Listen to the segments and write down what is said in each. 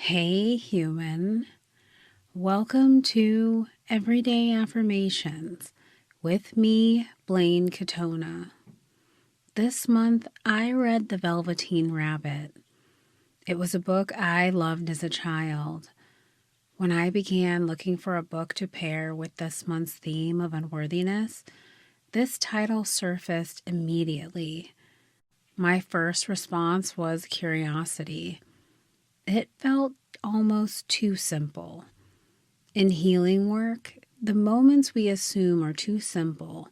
Hey human, welcome to Everyday Affirmations with me, Blaine Katona. This month I read The Velveteen Rabbit. It was a book I loved as a child. When I began looking for a book to pair with this month's theme of unworthiness, this title surfaced immediately. My first response was curiosity. It felt almost too simple. In healing work, the moments we assume are too simple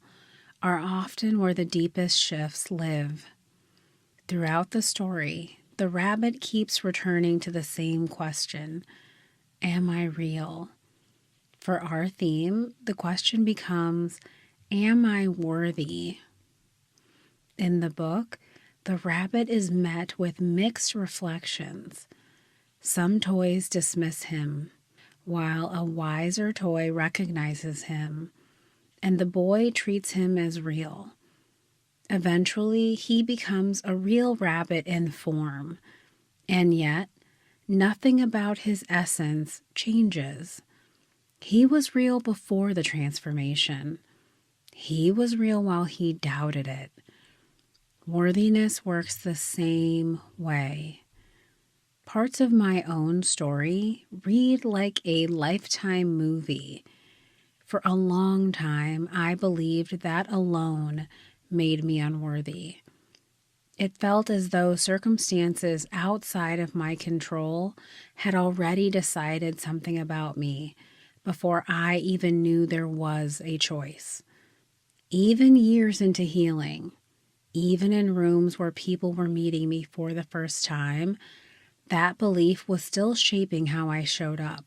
are often where the deepest shifts live. Throughout the story, the rabbit keeps returning to the same question: am I real? For our theme, the question becomes, am I worthy? In the book, the rabbit is met with mixed reflections. Some toys dismiss him, while a wiser toy recognizes him, and the boy treats him as real. Eventually, he becomes a real rabbit in form, and yet, nothing about his essence changes. He was real before the transformation. He was real while he doubted it. Worthiness works the same way. Parts of my own story read like a lifetime movie. For a long time, I believed that alone made me unworthy. It felt as though circumstances outside of my control had already decided something about me before I even knew there was a choice. Even years into healing, even in rooms where people were meeting me for the first time, that belief was still shaping how I showed up.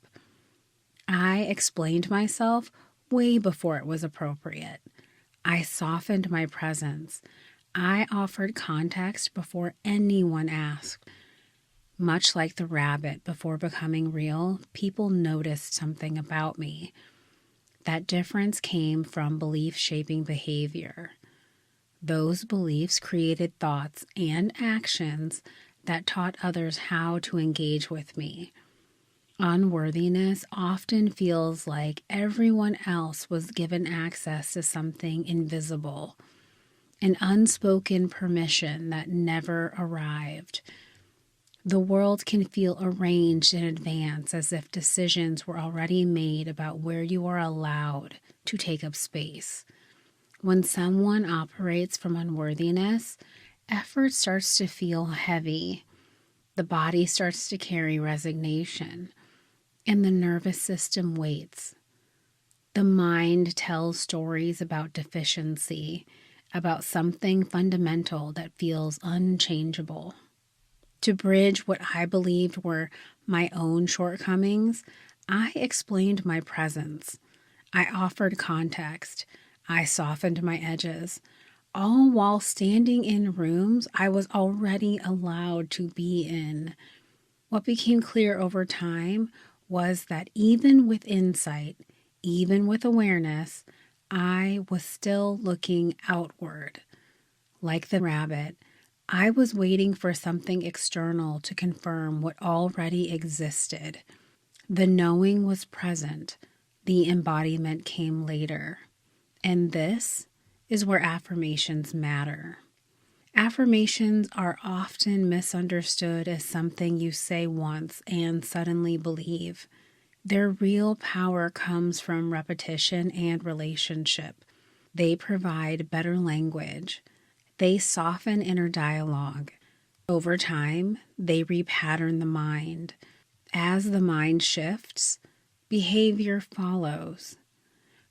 I explained myself way before it was appropriate. I softened my presence. I offered context before anyone asked. Much like the rabbit before becoming real, people noticed something about me. That difference came from belief shaping behavior. Those beliefs created thoughts and actions that taught others how to engage with me. Unworthiness often feels like everyone else was given access to something invisible, an unspoken permission that never arrived. The world can feel arranged in advance as if decisions were already made about where you are allowed to take up space. When someone operates from unworthiness, effort starts to feel heavy. The body starts to carry resignation, and the nervous system waits. The mind tells stories about deficiency, about something fundamental that feels unchangeable. To bridge what I believed were my own shortcomings, I explained my presence. I offered context. I softened my edges, all while standing in rooms I was already allowed to be in. What became clear over time was that even with insight, even with awareness, I was still looking outward. Like the rabbit, I was waiting for something external to confirm what already existed. The knowing was present. The embodiment came later. And this is where affirmations matter. Affirmations are often misunderstood as something you say once and suddenly believe. Their real power comes from repetition and relationship. They provide better language. They soften inner dialogue. Over time, they repattern the mind. As the mind shifts, behavior follows.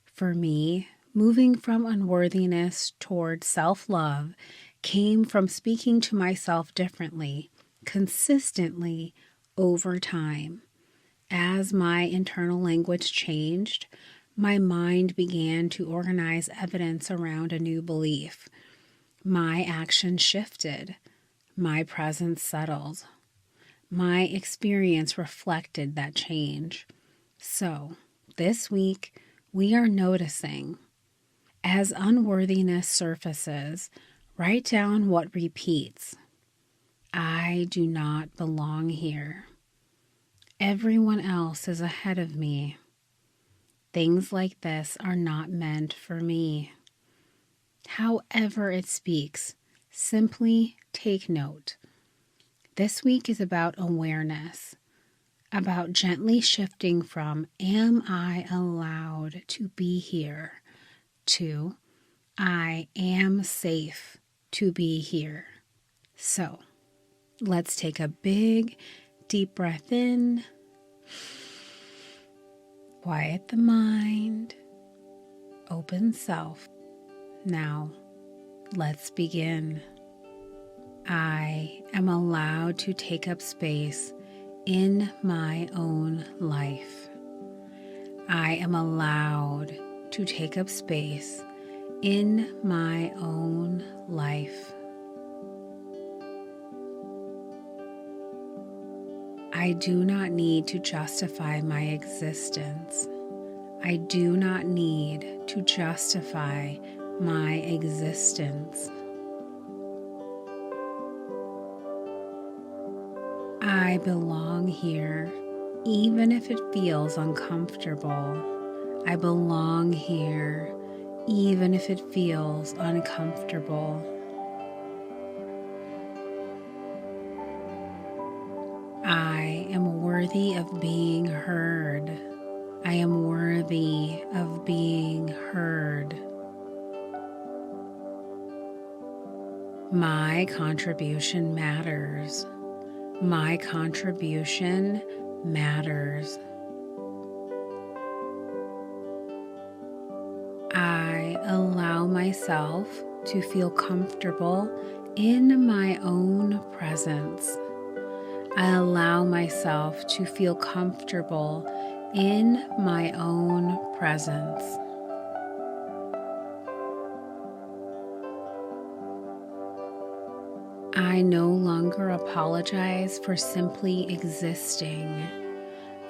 For me, moving from unworthiness toward self-love came from speaking to myself differently, consistently, over time. As my internal language changed, my mind began to organize evidence around a new belief. My action shifted. My presence settled. My experience reflected that change. So, this week, we are noticing. As unworthiness surfaces, write down what repeats. I do not belong here. Everyone else is ahead of me. Things like this are not meant for me. However it speaks, simply take note. This week is about awareness, about gently shifting from am I allowed to be here to I am safe to be here. So let's take a big, deep breath in, quiet the mind, open self. Now, let's begin. I am allowed to take up space in my own life. I am allowed to take up space in my own life. I do not need to justify my existence. I do not need to justify my existence. I belong here, even if it feels uncomfortable. I belong here, even if it feels uncomfortable. I am worthy of being heard. I am worthy of being heard. My contribution matters. My contribution matters. I allow myself to feel comfortable in my own presence. I allow myself to feel comfortable in my own presence. I no longer apologize for simply existing.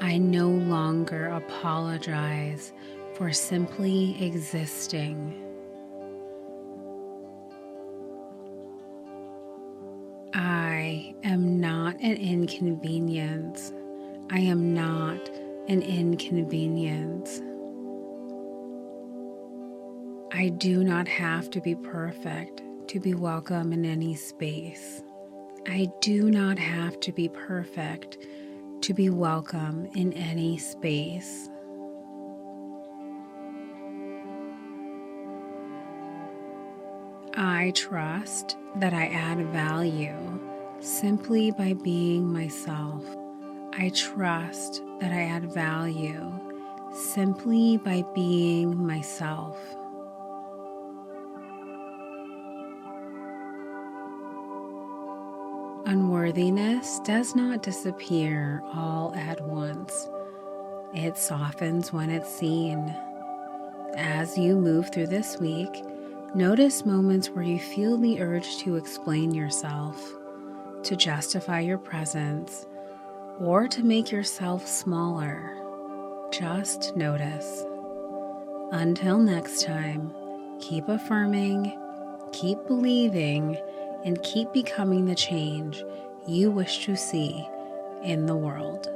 I no longer apologize for simply existing. I am not an inconvenience. I am not an inconvenience. I do not have to be perfect to be welcome in any space. I do not have to be perfect to be welcome in any space. I trust that I add value simply by being myself. I trust that I add value simply by being myself. Unworthiness does not disappear all at once. It softens when it's seen. As you move through this week, notice moments where you feel the urge to explain yourself, to justify your presence, or to make yourself smaller. Just notice. Until next time, keep affirming, keep believing, and keep becoming the change you wish to see in the world.